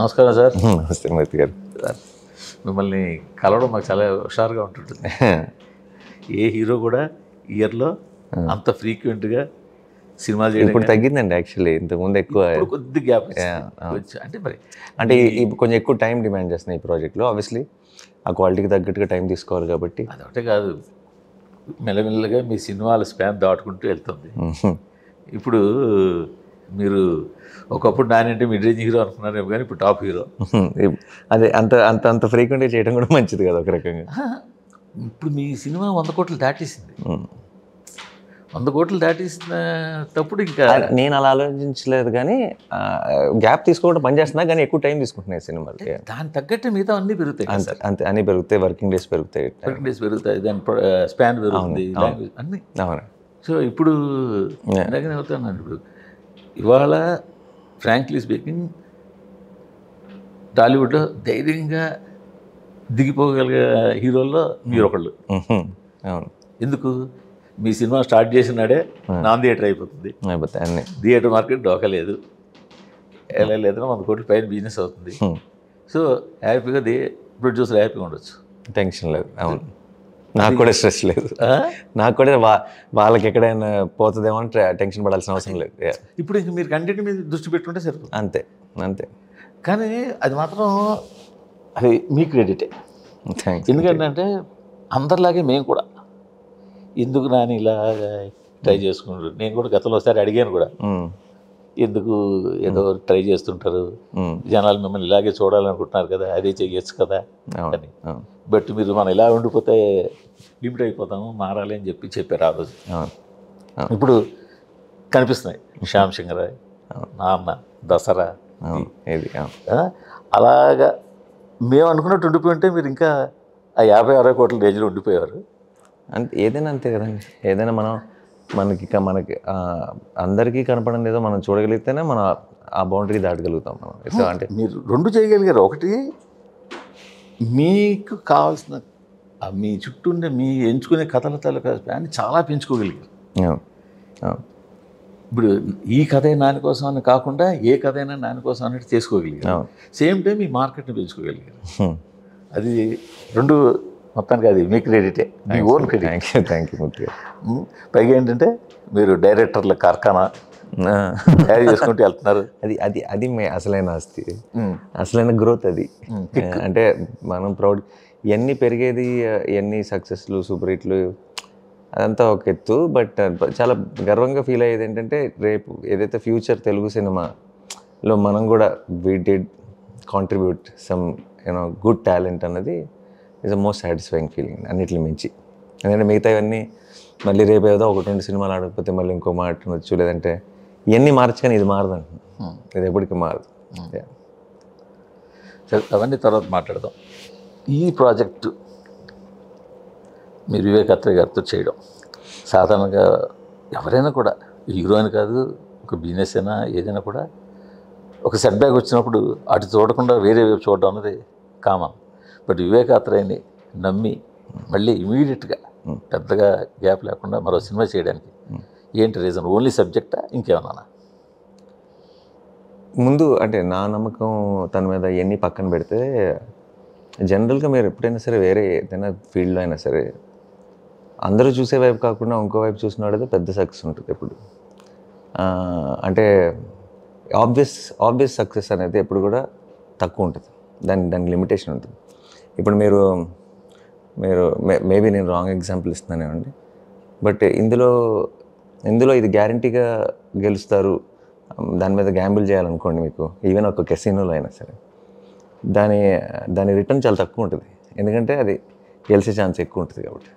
నమస్కారం సార్. నమస్తే మూర్తి గారు. మిమ్మల్ని కలవడం మాకు చాలా హుషారుగా ఉంటుంటుంది. ఏ హీరో కూడా ఇయర్లో అంత ఫ్రీక్వెంట్గా సినిమాలు చేయడం ఇప్పుడు తగ్గిందండి. యాక్చువల్లీ ఇంతకుముందు ఎక్కువ కొద్ది గ్యాప్ అంటే మరి అంటే కొంచెం ఎక్కువ టైం డిమాండ్ చేస్తున్నాయి ఈ ప్రాజెక్ట్లో. ఆబ్వియస్లీ ఆ క్వాలిటీకి తగ్గట్టుగా టైం తీసుకోవాలి కాబట్టి. అదొకటే కాదు, మెల్లమెల్లగా మీ సినిమాల స్పాన్ దాటుకుంటూ వెళ్తుంది. ఇప్పుడు మీరు ఒకప్పుడు నానంటే మిడ్ రేంజ్ హీరో అనుకున్నారేమో కానీ ఇప్పుడు టాప్ హీరో. అదే అంత అంత అంత ఫ్రీక్వెంట్గా చేయడం కూడా మంచిది కదా ఒక రకంగా. ఇప్పుడు మీ సినిమా 100 కోట్లు దాటేసింది. 100 కోట్లు దాటేసినప్పుడు ఇంకా నేను అలా ఆలోచించలేదు, కానీ గ్యాప్ తీసుకోవడం పని చేస్తున్నా, కానీ ఎక్కువ టైం తీసుకుంటున్నాయి సినిమాలు. దాని తగ్గట్టు మిగతా అన్నీ పెరుగుతాయి. అంతే అన్నీ పెరుగుతాయి, వర్కింగ్ డేస్ పెరుగుతాయి, దాని స్పాన్ పెరుగుతుంది, లాంగ్వేజ్ అన్నీ. అవును. సో ఇప్పుడు అలాగనే అవుతున్నాను. ఇప్పుడు ఇవాళ ఫ్రాంక్లీ స్పీకింగ్ టాలీవుడ్లో ధైర్యంగా దిగిపోగలిగే హీరోల్లో మీరు ఒకళ్ళు. అవును. ఎందుకు? మీ సినిమా స్టార్ట్ చేసినాడే నాన్ థియేటర్ అయిపోతుంది. అన్నీ థియేటర్ మార్కెట్ డోకలేదు, ఎలా లేదన్నా 100 కోట్ల పైన బిజినెస్ అవుతుంది. సో హ్యాపీగా ప్రొడ్యూసర్ హ్యాపీగా ఉండొచ్చు, టెన్షన్ లేదు. అవును, నాకు కూడా స్ట్రెస్ లేదు. నాకు కూడా వాళ్ళకి ఎక్కడైనా పోతుందేమో అని టెన్షన్ పడాల్సిన అవసరం లేదు. ఇప్పుడు ఇంక మీరు కంటెంట్ మీద దృష్టి పెట్టుకుంటే సరిపోతుంది. అంతే అంతే. కానీ అది మాత్రం అది మీ క్రెడిటే. ఎందుకంటే అందరిలాగే మేము కూడా ఎందుకు నాని ఇలా ట్రై చేసుకుంటారు. నేను కూడా గతంలో ఒకసారి అడిగాను కూడా, ఎందుకు ఏదో ట్రై చేస్తుంటారు, జనాలు మిమ్మల్ని ఇలాగే చూడాలనుకుంటున్నారు కదా, అదే చేయొచ్చు కదా అని. బట్ మీరు మనం ఇలా ఉండిపోతే లిమిట్ అయిపోతాము, మారాలి అని చెప్పారు ఆ రోజు. ఇప్పుడు కనిపిస్తున్నాయి శ్యామ్ సింగ్ రాయ్, నాన్న, దసరా. అలాగా మేము అనుకున్నట్టు ఉండిపోయింటే మీరు ఇంకా ఆ 50-60 కోట్ల రేంజ్లో ఉండిపోయేవారు. అంటే ఏదైనా అంతే కదండి. ఏదైనా మనకి అందరికీ కనపడడం లేదో మనం చూడగలిగితేనే మనం ఆ బౌండరీ దాటగలుగుతాం మనం. ఎట్లా అంటే మీరు రెండు చేయగలిగారు. ఒకటి మీకు కావాల్సిన మీ చుట్టూ ఉండే మీ ఎంచుకునే కథల తాలూకా స్పాన్ని చాలా పెంచుకోగలిగారు. ఇప్పుడు ఈ కథ నాని కోసం అని కాకుండా ఏ కథ అయినా నాని కోసం అన్నట్టు చేసుకోగలిగారు. సేమ్ టైం మీ మార్కెట్ని పెంచుకోగలిగారు. అది రెండు మొత్తానికి అది మీ క్రెడిటే, మీ ఓన్ క్రెడిట్. Thank you. పైగా ఏంటంటే మీరు డైరెక్టర్ల కార్ఖానా తయారు చేసుకుంటూ వెళ్తున్నారు. అది అసలైన ఆస్తి, అసలైన గ్రోత్ అది. అంటే మనం ప్రౌడ్ ఇవన్నీ పెరిగేది, ఇవన్నీ సక్సెస్లు, సూపర్ హిట్లు, అదంతా ఒక ఎత్తు. బట్ చాలా గర్వంగా ఫీల్ అయ్యేది ఏంటంటే, రేపు ఏదైతే ఫ్యూచర్ తెలుగు సినిమాలో మనం కూడా we did contribute some good talent అన్నది is the most satisfying feeling అన్నిటిని మించి. ఎందుకంటే మిగతా ఇవన్నీ మళ్ళీ రేపు ఏదో 1-2 సినిమాలు ఆడకపోతే మళ్ళీ ఇంకో మాట అనొచ్చు, లేదంటే ఇవన్నీ మార్చు, కానీ ఇది మారదు అంటున్నాను. ఇది ఎప్పటికీ మారదు. సరే, అవన్నీ తర్వాత మాట్లాడదాం. ఈ ప్రాజెక్టు మీరు వివేక్ అత్రేయ గారితో చేయడం, సాధారణంగా ఎవరైనా కూడా, హీరోయిన్ కాదు, ఒక బిజినెస్ అయినా ఏదైనా కూడా ఒక సెట్ బ్యాక్ వచ్చినప్పుడు అటు చూడకుండా వేరే వైపు చూడడం అన్నది కామన్. బట్ వివేక్ అత్రేయని నమ్మి మళ్ళీ ఇమీడియట్గా పెద్దగా గ్యాప్ లేకుండా మరో సినిమా చేయడానికి ఏంటి రీజన్? ఓన్లీ సబ్జెక్టా, ఇంకేమన్నా? ముందు అంటే నా నమ్మకం తన మీద ఇవన్నీ పక్కన పెడితే, జనరల్గా మీరు ఎప్పుడైనా సరే వేరే ఏదైనా ఫీల్డ్లో అయినా సరే అందరూ చూసే వైపు కాకుండా ఇంకో వైపు చూసినాడైతే పెద్ద సక్సెస్ ఉంటుంది ఎప్పుడు. అంటే ఆబ్వియస్ సక్సెస్ అనేది ఎప్పుడు కూడా తక్కువ ఉంటుంది, దానికి లిమిటేషన్ ఉంటుంది. ఇప్పుడు మీరు మేబీ నేను రాంగ్ ఎగ్జాంపుల్ ఇస్తున్నానేమండి, బట్ ఇందులో ఇది గ్యారంటీగా గెలుస్తారు, దాని మీద గ్యాంబుల్ చేయాలనుకోండి, మీకు ఈవెన్ ఒక కెసినోలో అయినా సరే దాని రిటర్న్ చాలా తక్కువ ఉంటుంది. ఎందుకంటే అది గెలిచే ఛాన్స్ ఎక్కువ ఉంటుంది కాబట్టి.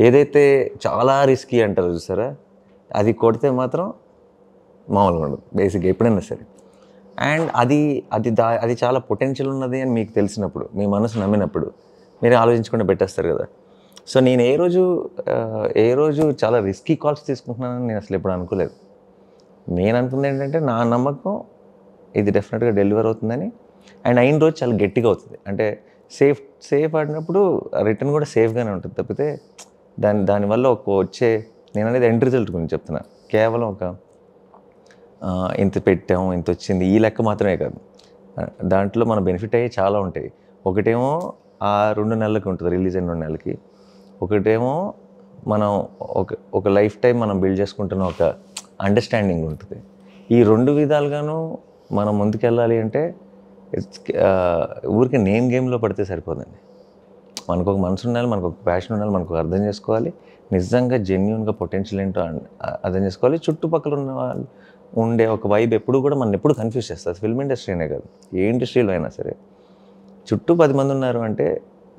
ఏదైతే చాలా రిస్కీ అంటారు చూసారా, అది కొడితే మాత్రం మామూలుగా ఉండదు బేసిక్గా ఎప్పుడైనా సరే. అండ్ అది చాలా పొటెన్షియల్ ఉన్నది అని మీకు తెలిసినప్పుడు, మీ మనసు నమ్మినప్పుడు మీరే ఆలోచించకుండా పెట్టేస్తారు కదా. సో నేను ఏ రోజు చాలా రిస్కీ కాల్స్ తీసుకుంటున్నానని నేను అసలు ఎప్పుడు అనుకోలేదు. నేను అనుకుంది ఏంటంటే, నా నమ్మకం ఇది డెఫినెట్గా డెలివర్ అవుతుందని. అండ్ అయిన రోజు చాలా గట్టిగా అవుతుంది. అంటే సేఫ్ ఆడినప్పుడు రిటర్న్ కూడా సేఫ్గానే ఉంటుంది తప్పితే దానివల్ల నేను అనేది ఎండ్ రిజల్ట్ గురించి చెప్తున్నా. కేవలం ఇంత పెట్టాము, ఇంత వచ్చింది, ఈ లెక్క మాత్రమే కాదు. దాంట్లో మన బెనిఫిట్ అయ్యి చాలా ఉంటాయి. ఒకటేమో ఆ 2 నెలలకి ఉంటుంది, రిలీజ్ అయిన 2 నెలలకి. ఒకటేమో మనం ఒక లైఫ్ టైం మనం బిల్డ్ చేసుకుంటున్న ఒక అండర్స్టాండింగ్ ఉంటుంది. ఈ 2 విధాలుగాను మనం ముందుకెళ్ళాలి అంటే ఊరికి నేమ్ గేమ్లో పడితే సరిపోదండి. మనకు ఒక మనసు ఉండాలి, మనకు ఒక ప్యాషన్ ఉండాలి, మనకు అర్థం చేసుకోవాలి, నిజంగా జెన్యున్గా పొటెన్షియల్ ఏంటో అర్థం చేసుకోవాలి. చుట్టుపక్కల ఉన్న వాళ్ళు ఉండే ఒక వైబ్ ఎప్పుడు కూడా మనం ఎప్పుడు కన్ఫ్యూజ్ చేస్తుంది. ఫిల్మ్ ఇండస్ట్రీ అనే కాదు, ఏ ఇండస్ట్రీలో అయినా సరే. చుట్టూ 10 మంది ఉన్నారు అంటే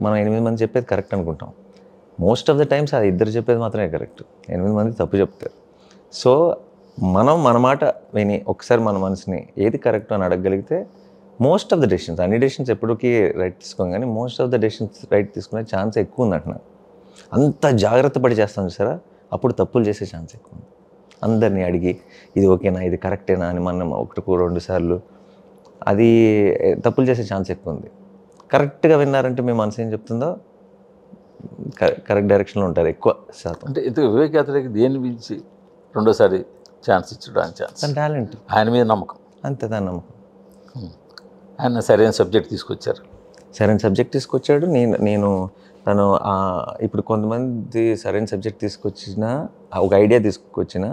మనం 8 మంది చెప్పేది కరెక్ట్ అనుకుంటాం. మోస్ట్ ఆఫ్ ద టైమ్స్ అది 2 చెప్పేది మాత్రమే కరెక్ట్, 8 మంది తప్పు చెప్తారు. సో మనం మన మాట విని ఒకసారి మన మనసుని ఏది కరెక్ట్ అని అడగగలిగితే మోస్ట్ ఆఫ్ ద డెసిషన్స్, అన్ని డెసిషన్స్ ఎప్పటికీ రైట్ తీసుకోం, కానీ most of the decisions right తీసుకునే ఛాన్స్ ఎక్కువ ఉంది అంటున్నాను. అంత జాగ్రత్త పడి చేస్తాం చూసారా, అప్పుడు తప్పులు చేసే ఛాన్స్ ఎక్కువ ఉంది. అందరినీ అడిగి ఇది ఓకేనా, ఇది కరెక్టేనా అని మనం 1-2 సార్లు అది తప్పులు చేసే ఛాన్స్ ఎక్కువ ఉంది. కరెక్ట్గా విన్నారంటే మీ మనసు ఏం చెప్తుందో కరెక్ట్ డైరెక్షన్లో ఉంటారు ఎక్కువ శాతం. అంటే ఇంత వివేక్ యాత్రకి దేని మించి రెండోసారి ఛాన్స్ ఇచ్చడానికి ఛాన్స్? తన టాలెంట్, ఆయన మీద నమ్మకం, అంతే, తన నమ్మకం. ఆయన సరైన సబ్జెక్ట్ తీసుకొచ్చారు. సరైన సబ్జెక్ట్ తీసుకొచ్చాడు. నేను తను ఇప్పుడు కొంతమంది సరైన సబ్జెక్ట్ తీసుకొచ్చిన ఒక ఐడియా తీసుకొచ్చిన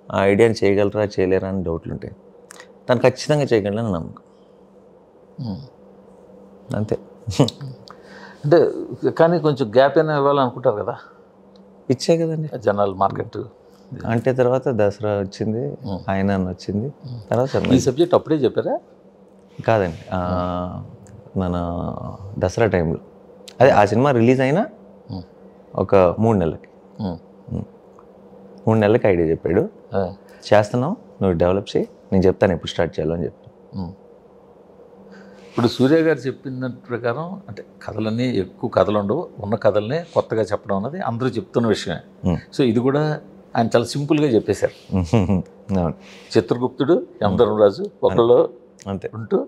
ఆ ఐడియాని చేయగలరా చేయలేరా అని డౌట్లు ఉంటాయి. తను ఖచ్చితంగా చేయగలరని నమ్మకం, అంతే. అంటే కానీ కొంచెం గ్యాప్ అయినా ఇవ్వాలనుకుంటారు కదా, ఇచ్చే కదండి జనాలు మార్కెట్. అంటే తర్వాత దసరా వచ్చింది, ఆయన వచ్చింది, తర్వాత ఈ సబ్జెక్ట్ అప్పుడే చెప్పారా? కాదండి, మన దసరా టైంలో, అదే ఆ సినిమా రిలీజ్ అయినా ఒక 3 నెలలకి 3 నెలలకి ఐడియా చెప్పాడు. చేస్తున్నావు, నువ్వు డెవలప్ చేయి, నేను చెప్తాను ఎప్పుడు స్టార్ట్ చేయాలో అని చెప్పి. ఇప్పుడు సూర్య గారు చెప్పిన ప్రకారం అంటే కథలన్నీ ఎక్కువ కథలు ఉండవు, ఉన్న కథలనే కొత్తగా చెప్పడం అన్నది అందరూ చెప్తున్న విషయమే. సో ఇది కూడా ఆయన చాలా సింపుల్గా చెప్పేశారు. చిత్రగుప్తుడు, యమధర్మరాజు ఒకళ్ళు అంతే ఉంటూ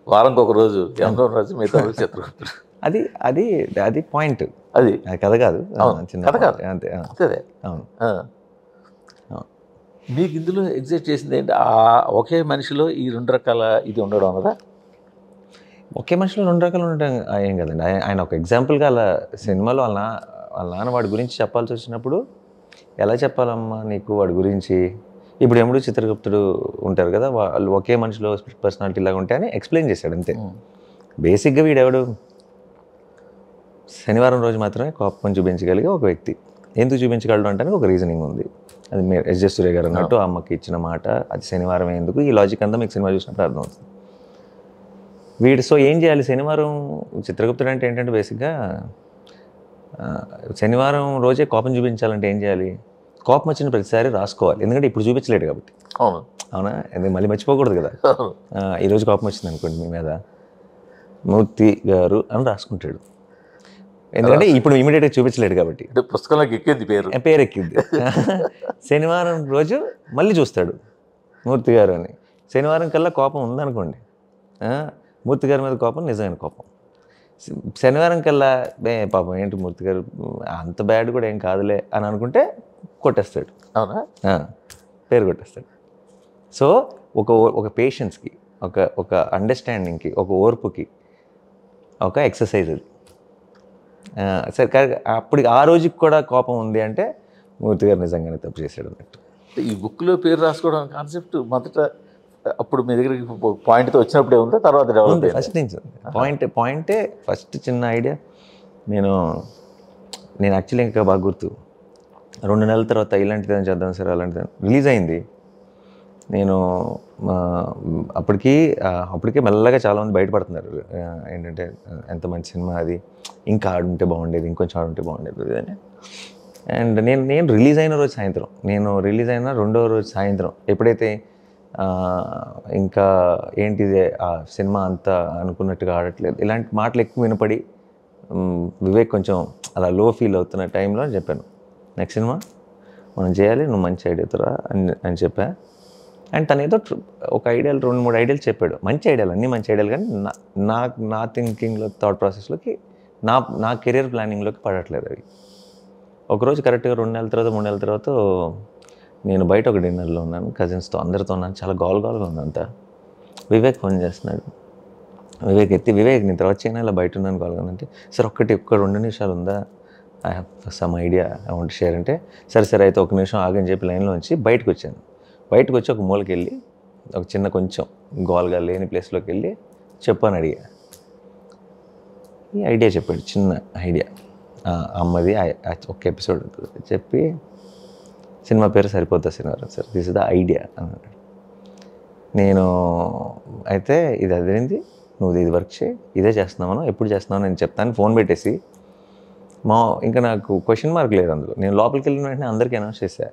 వారంకి ఒక రోజు యమధర్మరాజు, మిగతా రోజు చిత్రగుప్తుడు. అది అది అది పాయింట్, అది కథ కాదు, చిన్న కథ కాదు, అంతే. అంతే. అవును. మీకు ఇందులో ఎగ్జైట్ చేసింది ఏంటి? ఒకే మనిషిలో ఈ 2 రకాల ఇది ఉండడం అన్నదా? ఒకే మనిషిలో 2 రకాలు ఉండటం ఏం కదండి. ఆయన ఒక ఎగ్జాంపుల్గా అలా సినిమాలో వాళ్ళ నాన్న వాడి గురించి చెప్పాల్సి వచ్చినప్పుడు ఎలా చెప్పాలమ్మా నీకు వాడి గురించి, ఇప్పుడు ఎముడు చిత్రగుప్తుడు ఉంటారు కదా, వాళ్ళు ఒకే మనిషిలో స్ప్లిట్ పర్సనాలిటీ లాగా ఉంటాయని ఎక్స్ప్లెయిన్ చేశాడు అంతే. బేసిక్గా వీడెవడు శనివారం రోజు మాత్రమే కోపం చూపించగలిగే ఒక వ్యక్తి. ఎందుకు చూపించగలడు అంటే ఒక రీజనింగ్ ఉంది. అది మీరు ఎస్ జే సూర్య గారు అన్నట్టు అమ్మకి ఇచ్చిన మాట, అది శనివారం ఎందుకు, ఈ లాజిక్ అంతా మీకు సినిమా చూసినప్పుడు అర్థమవుతుంది. వీడు సో ఏం చేయాలి, శనివారం చిత్రగుప్తుడు అంటే ఏంటంటే బేసిక్గా శనివారం రోజే కోపం చూపించాలంటే ఏం చేయాలి, కోపం వచ్చిన ప్రతిసారి రాసుకోవాలి, ఎందుకంటే ఇప్పుడు చూపించలేడు కాబట్టి. అవునా, ఎందుకు మళ్ళీ మర్చిపోకూడదు కదా. ఈరోజు కోపం వచ్చింది అనుకోండి మీ మీద, మూర్తి గారు అని రాసుకుంటాడు, ఎందుకంటే ఇప్పుడు ఇమీడియట్గా చూపించలేడు కాబట్టి. పుస్తకంలోకి ఎక్కింది, పేరు ఎక్కింది. శనివారం రోజు మళ్ళీ చూస్తాడు మూర్తి గారు అని. శనివారం కల్లా కోపం ఉందనుకోండి, మూర్తి గారి మీద కోపం నిజమైన కోపం. శనివారం కల్లా పాపం ఏంటి మూర్తి గారు అంత బ్యాడ్ కూడా ఏం కాదులే అని అనుకుంటే కొట్టేస్తాడు. అవునా, పేరు కొట్టేస్తాడు. సో ఒక పేషెన్స్కి, ఒక అండర్స్టాండింగ్కి, ఒక ఓర్పుకి ఒక ఎక్సర్సైజ్ అది. సరే, అప్పుడు ఆ రోజుకి కూడా కోపం ఉంది అంటే మూర్తి గారు నిజంగానే తప్పు చేశాడు అన్నట్టు. ఈ బుక్లో పేరు రాసుకోవడం కాన్సెప్ట్ మొదట అప్పుడు మీ దగ్గరికి పాయింట్తో వచ్చినప్పుడే ఉందా, తర్వాత డెవలప్? ఫస్ట్ నుంచి పాయింటే ఫస్ట్ చిన్న ఐడియా. నేను యాక్చువల్లీ ఇంకా బాగా గుర్తు, 2 నెలల తర్వాత ఇలాంటిదని చేద్దాం సార్ అలాంటిదని రిలీజ్ అయింది. నేను అప్పటికే మెల్లగా చాలామంది బయటపడుతున్నారు ఏంటంటే ఎంత మంచి సినిమా అది, ఇంకా ఆడుంటే బాగుండేది, ఇంకొంచెం ఆడుంటే బాగుండేది అని. అండ్ నేను రిలీజ్ అయిన రోజు సాయంత్రం, నేను రిలీజ్ అయిన 2వ రోజు సాయంత్రం ఎప్పుడైతే ఇంకా ఏంటిది ఆ సినిమా అంతా అనుకున్నట్టుగా ఆడట్లేదు, ఇలాంటి మాటలు ఎక్కువ వినపడి వివేక్ కొంచెం అలా లో ఫీల్ అవుతున్న టైంలో చెప్పాను, నెక్స్ట్ సినిమా మనం చేయాలి, నువ్వు మంచి ఐడియాతో అని చెప్పా. అండ్ తను ఏదో ఒక ఐడియాలు 2-3 ఐడియాలు చెప్పాడు, మంచి ఐడియాలు, అన్నీ మంచి ఐడియాలు, కానీ నా థింకింగ్లో థాట్ ప్రాసెస్లోకి నా కెరీర్ ప్లానింగ్లోకి పడట్లేదు అవి. ఒకరోజు కరెక్ట్గా 2 నెలల తర్వాత 3 నెలల తర్వాత నేను బయట ఒక డిన్నర్లో ఉన్నాను, కజిన్స్తో అందరితో ఉన్నాను, చాలా గోల్గా ఉంది అంతా. వివేక్ ఫోన్ చేస్తున్నాడు, వివేక్ నేను తర్వాత చేయను ఇలా బయట ఉన్నాను కావాలంటే సార్ ఒక్క 2 నిమిషాలు ఉందా, I have some idea I want share అంటే సరే అయితే 1 నిమిషం ఆగని చెప్పి లైన్లో ఉంచి బయటకు వచ్చాను. బయటకు వచ్చి ఒక మూలకి వెళ్ళి ఒక చిన్న కొంచెం గోల్గా లేని ప్లేస్లోకి వెళ్ళి చెప్పని అడిగా. ఈ ఐడియా చెప్పాడు, చిన్న ఐడియా అమ్మది ఒక ఎపిసోడ్ చెప్పి సినిమా పేరు సరిపోతా సినిమా sir, this is the idea అన్నాడు. నేను అయితే ఇది అదేంది, నువ్వు ఇది వర్క్ చేయి, ఇదే చేస్తున్నావు, ఎప్పుడు చేస్తున్నావు నేను చెప్తాను ఫోన్ పెట్టేసి ఇంకా నాకు క్వశ్చన్ మార్క్ లేదు అందులో. నేను లోపలికి వెళ్ళిన వెంటనే అందరికీ అనౌన్స్ చేశా,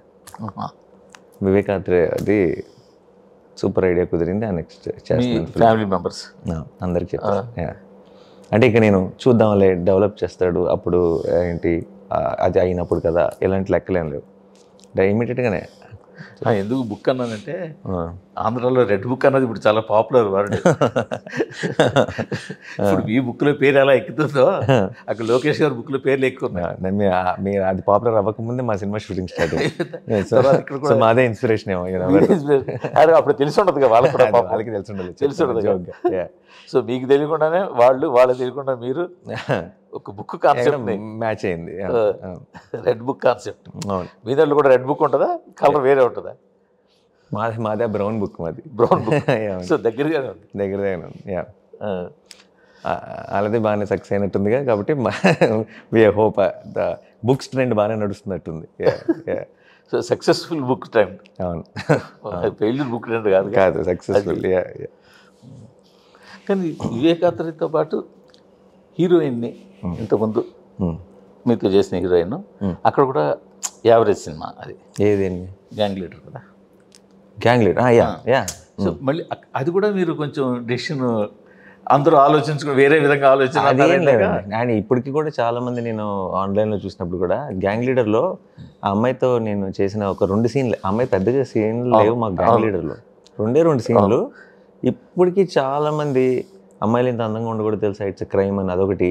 వివేకాత్రే అది సూపర్ ఐడియా కుదిరింది, నెక్స్ట్ చేస్తాను ఫ్యామిలీ మెంబర్స్ అందరికి చెప్తాను. అంటే ఇక నేను చూద్దాంలే డెవలప్ చేస్తాడు అప్పుడు ఏంటి అది అయినప్పుడు కదా, ఇలాంటి లెక్కలేం లేవు. ఇమీడియట్గానే ఎందుకు బుక్ అన్నానంటే ఆంధ్రాలో రెడ్ బుక్ అన్నది ఇప్పుడు చాలా పాపులర్ వర్డ్. ఇప్పుడు మీ బుక్లో పేరు ఎలా ఎక్కుతుందో అక్కడ లోకేష్ గారు బుక్లో పేర్లు ఎక్కుతున్నాయి. మీరు అది పాపులర్ అవ్వకముందే మా సినిమా షూటింగ్ స్టార్ట్ అయింది. సో మాదే ఇన్స్పిరేషన్ ఏమో అప్పుడు తెలిసి ఉండదు కదా వాళ్ళకి తెలిసి ఉండదు. సో మీకు తెలియకుండానే వాళ్ళు తెలియకుండా మీరు ఒక బుక్ కాన్సెప్ట్ మ్యాచ్ అయింది, రెడ్ బుక్ కాన్సెప్ట్. మీ దాంట్లో కూడా రెడ్ బుక్ ఉంటుందా, కలర్ వేరే ఉంటుందా? మాదే brown book, brown book. So దగ్గరగానే ఉంది. అలాగే బాగానే సక్సెస్ అయినట్టుందిగా, కాబట్టి we hope the books trend బాగానే నడుస్తున్నట్టుంది. So successful book trend. అవును, ఫెయిల్యూర్ బుక్ ట్రెండ్ కాదు సక్సెస్ఫుల్. కానీ వివేకాత్రితో పాటు హీరోయిన్ని ఇంతకుముందు మీతో చేసిన హీరోయిన్ అక్కడ కూడా యావరేజ్ సినిమా అది. ఏదేంటి? గ్యాంగ్ లీడర్ కదా. Gang leader, yeah. సో మళ్ళీ అది కూడా మీరు కొంచెం డెసిషన్ అందరూ ఆలోచించుకుని వేరే విధంగా ఆలోచన. అండ్ ఇప్పటికి కూడా చాలా మంది నేను ఆన్లైన్లో చూసినప్పుడు కూడా గ్యాంగ్ లీడర్లో ఆ అమ్మాయితో నేను చేసిన ఒక 2 సీన్లు, అమ్మాయి పెద్దగా సీన్లు లేవు మా గ్యాంగ్ లీడర్లో, 2 సీన్లు. ఇప్పటికీ చాలామంది అమ్మాయిలు ఇంత అందంగా ఉండకూడదు తెలుసా, ఇట్స్ క్రైమ్ అని అదొకటి.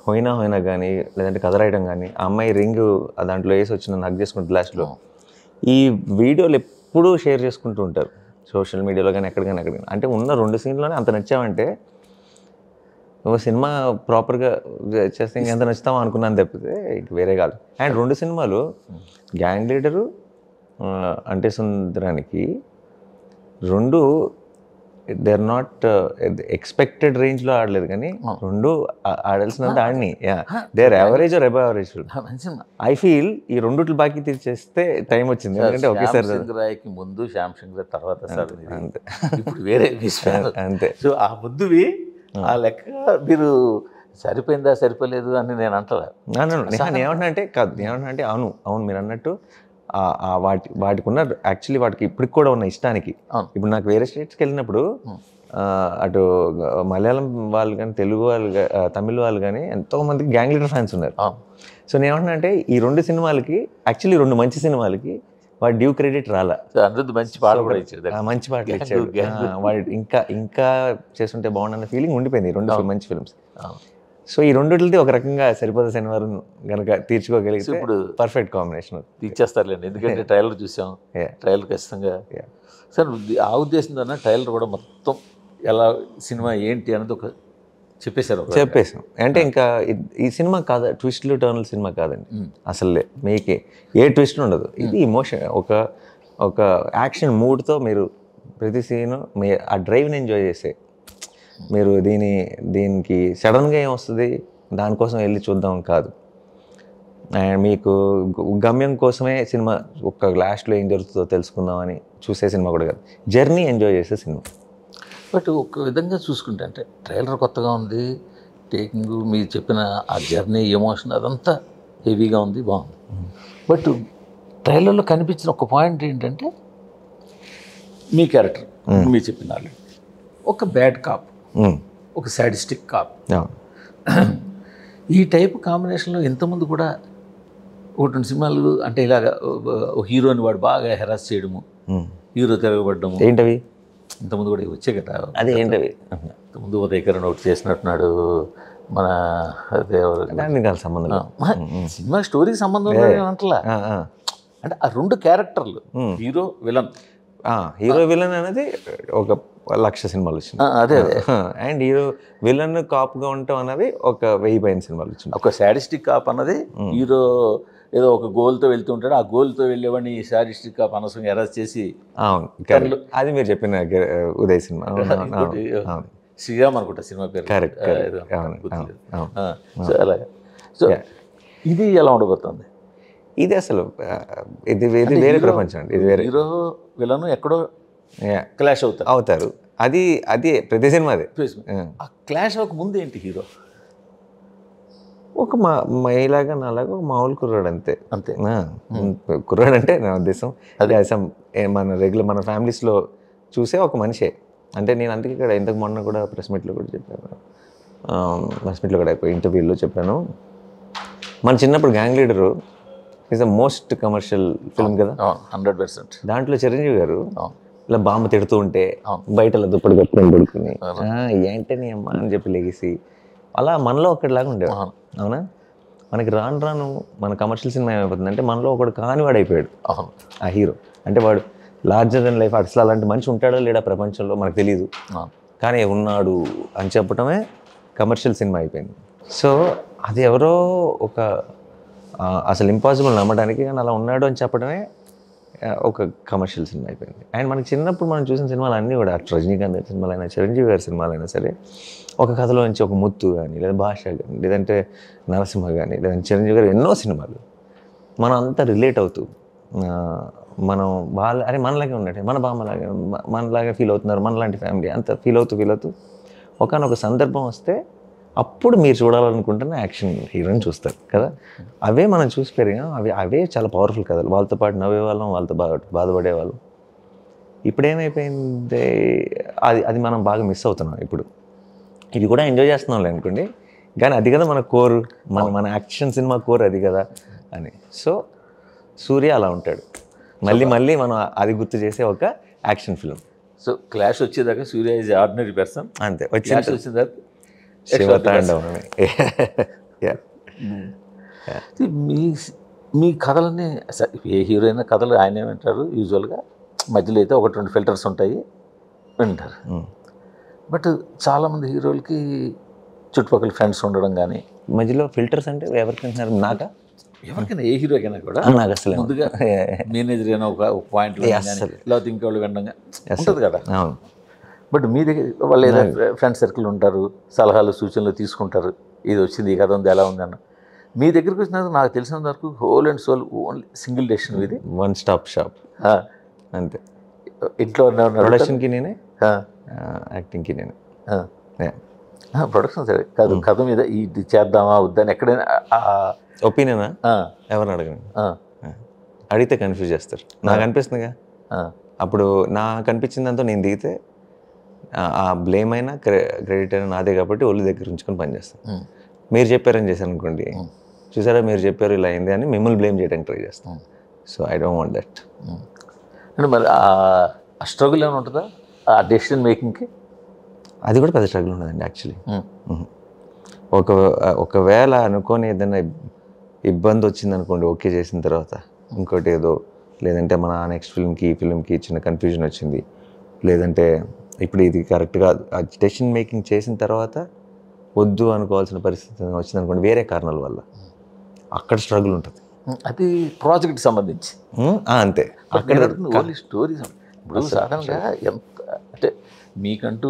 హోయినా కానీ లేదంటే కథ రాయడం కానీ, ఆ అమ్మాయి రింగ్ దాంట్లో వేసి వచ్చిన హగ్ చేసుకుంటుంది లాస్ట్లో. ఈ వీడియోలు ఎప్పుడూ షేర్ చేసుకుంటూ ఉంటారు సోషల్ మీడియాలో కానీ ఎక్కడికైనా. అంటే ఉన్న 2 సీన్లోనే అంత నచ్చామంటే ఒక సినిమా ప్రాపర్గా చేస్తే ఇంకెంత నచ్చుతామో అనుకున్నాను తప్పితే ఇంక వేరే కాదు. అండ్ 2 సినిమాలు గ్యాంగ్ లీడరు అంటే సుందరానికి 2 దే ఆర్ నాట్ ఎక్స్పెక్టెడ్ రేంజ్లో ఆడలేదు, కానీ 2 ఆడాల్సినంత ఆడిని. They are average or above average. I feel ఈ 2 బాకీ తీర్చేస్తే టైం వచ్చింది, ఎందుకంటే ఒకేసారి ముందు శ్యామ్ సింగ్ తర్వాత సార్ అంతే, ఇప్పుడు వేరే అంతే. సో ఆ ముందువి ఆ లెక్క మీరు సరిపోయిందా సరిపోలేదు అని నేను అంటలే. ఏమన్నా అంటే కాదు, ఏమన్నా అంటే అవును మీరు అన్నట్టు వాటికి ఉన్న యాక్చువల్లీ వాటికి ఇప్పటికి కూడా ఉన్న ఇష్టానికి. ఇప్పుడు నాకు వేరే స్టేట్స్కి వెళ్ళినప్పుడు అటు మలయాళం వాళ్ళు కానీ తెలుగు వాళ్ళు తమిళ వాళ్ళు కానీ ఎంతోమందికి గ్యాంగ్ లీడర్ ఫ్యాన్స్ ఉన్నారు. సో నేను ఏమన్నా అంటే ఈ 2 సినిమాలకి యాక్చువల్లీ 2 మంచి సినిమాలకి వాడు డ్యూ క్రెడిట్ రాలా. మంచి పాటలు కూడా ఇచ్చాడు, మంచి పాటలు ఇచ్చాడు. వాడు ఇంకా చేస్తుంటే బాగుండన్న ఫీలింగ్ ఉండిపోయింది 2 మంచి ఫిల్మ్స్. సో ఈ 2 ఒక రకంగా సరిపోతే శనివారం కనుక తీర్చుకోగలిగితే ఇప్పుడు పర్ఫెక్ట్ కాంబినేషన్ తీర్చేస్తారులేండి. ఎందుకంటే ట్రైలర్ చూసాం, ట్రైలర్ ఖచ్చితంగా సార్ ఆ ఉద్దేశంతో ట్రైలర్ కూడా మొత్తం ఎలా సినిమా ఏంటి అన్నది ఒక చెప్పేసాం. అంటే ఇంకా ఈ సినిమా కాదు, ట్విస్ట్లు టర్న్ల సినిమా కాదండి అసలే. మీకు ఏ ట్విస్ట్ ఉండదు. ఇది ఇమోషన్, ఒక యాక్షన్ మూడ్తో మీరు ప్రతి సీను ఆ డ్రైవ్ని ఎంజాయ్ చేసే మీరు దీనికి సడన్గా ఏమొస్తుంది దానికోసం వెళ్ళి చూద్దాం కాదు. అండ్ మీకు గమ్యం కోసమే సినిమా ఒక లాస్ట్లో ఏం జరుగుతుందో తెలుసుకుందామని చూసే సినిమా కూడా కాదు, జర్నీ ఎంజాయ్ చేసే సినిమా. బట్ ఒక విధంగా చూసుకుంటే అంటే ట్రైలర్ కొత్తగా ఉంది, టేకింగ్ మీరు చెప్పిన ఆ జర్నీ ఎమోషన్ అదంతా హెవీగా ఉంది, బాగుంది. బట్ ట్రైలర్లో కనిపించిన ఒక పాయింట్ ఏంటంటే మీ క్యారెక్టర్ మీరు చెప్పిన వాళ్ళు ఒక బ్యాడ్ కాప్, ఒక సాడిస్టిక్ కాప్. ఈ టైప్ కాంబినేషన్లో ఇంతకుముందు కూడా 1-2 సినిమాలు అంటే ఇలాగ హీరోని వాడు బాగా హెరాస్ చేయడము, హీరో తిరగబడ్డము ఏంటవి ఇంతకుముందు కూడా వచ్చే కదా. అది ఏంటవి ఇంతకుముందు ఉదయకరణ ఒకటి చేసినట్టున్నాడు మన దేవరు సంబంధం, సినిమా స్టోరీకి సంబంధం అంటలా. అంటే ఆ 2 క్యారెక్టర్లు హీరో విలన్ అనేది 1,00,000 సినిమాలు వచ్చినాయి. అదే అండ్ హీరో విలన్ కాప్గా ఉంటాం అన్నవి ఒక 1000 పైన సినిమాలు వచ్చినాయి. ఒక సాడిస్టిక్ కాప్ అన్నది హీరో ఏదో ఒక గోల్తో వెళ్తూ ఉంటాడు, ఆ గోల్తో వెళ్ళేవాడిని ఈ సాడిస్టిక్ కాప్ అనవసరంగా అరెస్ట్ చేసి. అవును, అది మీరు చెప్పిన ఉదయ్ సినిమా. శ్రీరామ్ అనుకుంటా సినిమా పేరు. కరెక్ట్. సో అలాగే. సో ఇది ఎలా ఉండబోతుంది? ఇది అసలు ఇది వేరే ప్రపంచం అండి. ఇది వేరే హీరో విలను ఎక్కడో క్లాష్ అవుతారు. అది ప్రతి సినిమా అదే. ఆ క్లాష్ అవ్వక ముందు ఏంటి హీరో? ఒక మైలాగా నాలాగా ఒక మామూలు కుర్రాడు అంతే. కుర్రాడు అంటే నా ఉద్దేశం మన ఫ్యామిలీస్లో చూసే ఒక మనిషే. అంటే నేను అందుకే ఇక్కడ ఇంతకు మొన్న కూడా ప్రెస్ మీట్లో కూడా చెప్పాను, ఇంటర్వ్యూలో చెప్పాను, మన చిన్నప్పుడు gang leader is the most commercial film కదా. 100%. దాంట్లో చిరంజీవి గారు ఇలా బామ్మ తిడుతూ ఉంటే బయట దుప్పటి కట్టుకొని పడుకుని ఏంటే నీ అమ్మ అని చెప్పి లెగిసి అలా మనలో ఒకటిలాగా ఉండేవాడు. అవునా? మనకి రాను మన కమర్షియల్ సినిమా ఏమైపోతుంది అంటే మనలో ఒకడు కానివాడు అయిపోయాడు ఆ హీరో. అంటే వాడు లార్జర్ దెన్ లైఫ్, అసలు అలాంటి మనిషి ఉంటాడో లేడా ప్రపంచంలో మనకు తెలియదు, కానీ ఉన్నాడు అని చెప్పటమే కమర్షియల్ సినిమా అయిపోయింది. సో అది ఎవరో ఒక అసలు ఇంపాసిబుల్ నమ్మడానికి, కానీ అలా ఉన్నాడు అని చెప్పడమే ఒక కమర్షియల్ సినిమా అయిపోయింది. అండ్ మనకి చిన్నప్పుడు మనం చూసిన సినిమాలు అన్నీ కూడా రజనీకాంత్ గారి సినిమాలైనా చిరంజీవి గారి సినిమాలైనా సరే ఒక కథలో నుంచి ఒక ముత్తు కానీ, లేదా భాష కానీ, లేదంటే నరసింహ కానీ, లేదంటే చిరంజీవి గారు ఎన్నో సినిమాలు మనం అంతా రిలేట్ అవుతూ మనం మనలాగే ఉన్నట్టే, మన బామ్మలాగే మనలాగే ఫీల్ అవుతున్నారు, మనలాంటి ఫ్యామిలీ అంతా ఫీల్ అవుతూ ఒకనొక సందర్భం వస్తే అప్పుడు మీరు చూడాలనుకుంటున్న యాక్షన్ హీరోని చూస్తారు కదా. అవే మనం చూసి పెరిగాం. అవే చాలా పవర్ఫుల్ కథలు. వాళ్ళతో పాటు నవ్వేవాళ్ళం, వాళ్ళతో బాధపడేవాళ్ళం. ఇప్పుడు ఏమైపోయింది, అది మనం బాగా మిస్ అవుతున్నాం. ఇప్పుడు ఇది కూడా ఎంజాయ్ చేస్తున్నాం అనుకోండి, కానీ అది కదా మన కోర్, మన యాక్షన్ సినిమా కోర్ అది కదా అని. సో సూర్య అలా ఉంటాడు. మళ్ళీ మనం అది గుర్తు చేసే ఒక యాక్షన్ ఫిల్మ్. సో క్లాష్ వచ్చేదాకా సూర్య ఈజ్ ఆర్డినరీ పర్సన్. అంతే. వచ్చేదాకా మీ కథలన్నీ ఏ హీరో అయినా కథలు ఆయన ఏమంటారు యూజువల్గా, మధ్యలో అయితే 1-2 ఫిల్టర్స్ ఉంటాయి వింటారు. బట్ చాలామంది హీరోలకి చుట్టుపక్కల ఫ్రెండ్స్ ఉండడం కానీ. మధ్యలో ఫిల్టర్స్ అంటే ఎవరికి అంటున్నారు? నాకా? ఎవరికైనా, ఏ హీరోకైనా కూడా నాకు అసలు ముందుగా మేనేజర్ అయినా ఒక పాయింట్ లేకపోతే ఇంకోళ్ళు వినడంగా ఉంటుంది కదా. అవును. బట్ మీ దగ్గర వాళ్ళు ఏదో ఫ్రెండ్ సర్కిల్ ఉంటారు, సలహాలు సూచనలు తీసుకుంటారు, ఇది వచ్చింది, ఈ కథ ఉంది, ఎలా ఉంది అన్న. మీ దగ్గరికి వచ్చినందుకు నాకు తెలిసినంత వరకు whole and soul only single decision ఇది, వన్ స్టాప్ షాప్ అంతే. ఇంట్లో ప్రొడక్షన్కి నేనే, యాక్టింగ్కి నేనే. ప్రొడక్షన్ సరే కాదు, కథ మీద ఇది చేద్దామా వద్దని ఎక్కడైనా ఒపీనియనా ఎవరిని అడగండి, అడిగితే కన్ఫ్యూజ్ చేస్తారు. నాకు అనిపిస్తుందిగా, అప్పుడు నాకు అనిపించిందంతా నేను దిగితే ఆ బ్లేమ్ అయినా క్రెడిట్ అయినా నాదే కాబట్టి ఒళ్ళు దగ్గర ఉంచుకొని పనిచేస్తాను. మీరు చెప్పారని చేశాను అనుకోండి, చూసారా మీరు చెప్పారు ఇలా అయింది అని మిమ్మల్ని బ్లేమ్ చేయడానికి ట్రై చేస్తాను. So I don't want that. అంటే మరి ఆ స్ట్రగుల్ ఏమైనా ఉంటుందా ఆ డెసిషన్ మేకింగ్కి? అది కూడా పెద్ద స్ట్రగుల్ ఉండదండి యాక్చువల్లీ. ఒకవేళ అనుకోని ఏదైనా ఇబ్బంది వచ్చింది అనుకోండి, ఓకే చేసిన తర్వాత ఇంకోటి ఏదో, లేదంటే మన నెక్స్ట్ ఫిల్మ్కి ఈ ఫిల్మ్కి చిన్న కన్ఫ్యూజన్ వచ్చింది, లేదంటే ఇప్పుడు ఇది కరెక్ట్గా డెసిషన్ మేకింగ్ చేసిన తర్వాత వద్దు అనుకోవాల్సిన పరిస్థితి వచ్చింది అనుకోండి వేరే కారణాల వల్ల, అక్కడ స్ట్రగుల్ ఉంటుంది. అది ప్రాజెక్ట్కి సంబంధించి అంతే. అక్కడ ఓన్లీ స్టోరీస్. ఇప్పుడు సాధారణంగా ఎంత అంటే మీకంటూ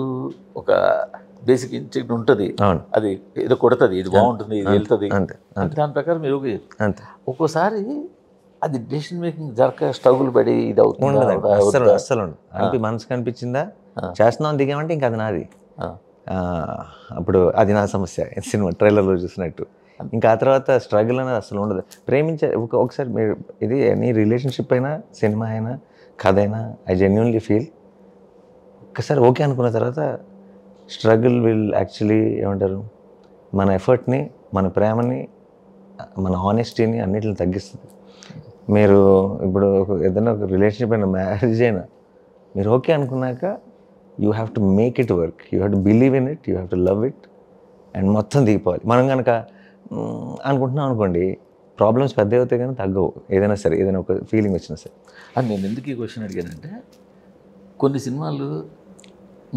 ఒక బేసిక్ ఇన్స్టింక్ట్ ఉంటుంది, అది ఏదో కొడుతుంది, ఇది బాగుంటుంది, ఇది వెళ్తుంది, దాని ప్రకారం మీరు అంతే. ఒక్కోసారి అది డెసిషన్ మేకింగ్ జరగక స్ట్రగుల్ పడి ఇది అవుతుంది. అస్సలు మనసుకు అనిపించిందా చేస్తున్నాం దిగామంటే ఇంకా అది నాది, అప్పుడు అది నా సమస్య. సినిమా ట్రైలర్లో చూసినట్టు ఇంకా ఆ తర్వాత స్ట్రగుల్ అనేది అసలు ఉండదు. ఒకసారి మీరు ఇది ఎనీ రిలేషన్షిప్ అయినా, సినిమా అయినా, కథ అయినా, ఐ జెన్యూన్లీ ఫీల్ ఒక్కసారి ఓకే అనుకున్న తర్వాత స్ట్రగుల్ విల్ యాక్చువల్లీ ఏమంటారు, మన ఎఫర్ట్ని, మన ప్రేమని, మన ఆనెస్టీని అన్నిటిని తగ్గిస్తుంది. మీరు ఇప్పుడు ఏదైనా ఒక రిలేషన్షిప్ అయినా, మ్యారేజ్ అయినా, మీరు ఓకే అనుకున్నాక you have to make it work, you have to believe in it, you have to love it and మొత్తం దిగిపోవాలి. మనం కనుక అనుకుంటున్నాం అనుకోండి, ప్రాబ్లమ్స్ పెద్ద అవుతాయి కానీ తగ్గవు. ఏదైనా సరే, ఏదైనా ఒక ఫీలింగ్ వచ్చినా సరే. అది నేను ఎందుకు ఈ క్వశ్చన్ అడిగానంటే, కొన్ని సినిమాలు